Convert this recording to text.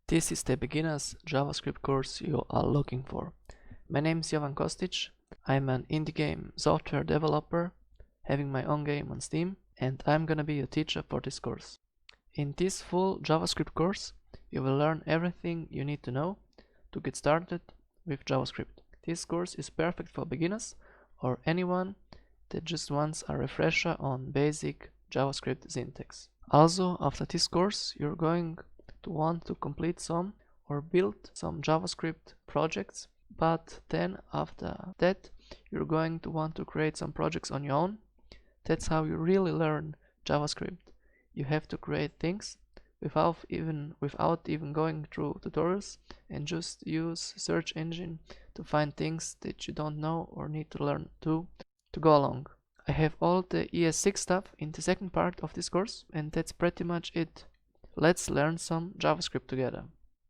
This is the beginner's JavaScript course you are looking for. My name is Jovan Kostic. I'm an indie game software developer having my own game on Steam, and I'm gonna be your teacher for this course. In this full JavaScript course, you will learn everything you need to know to get started with JavaScript. This course is perfect for beginners or anyone that just wants a refresher on basic JavaScript syntax. Also, after this course, you're going to want to complete some or build some JavaScript projects, but then after that, you're going to want to create some projects on your own. That's how you really learn JavaScript. You have to create things without even going through tutorials, and just use search engine to find things that you don't know or need to learn to go along. I have all the ES6 stuff in the second part of this course, and that's pretty much it. Let's learn some JavaScript together.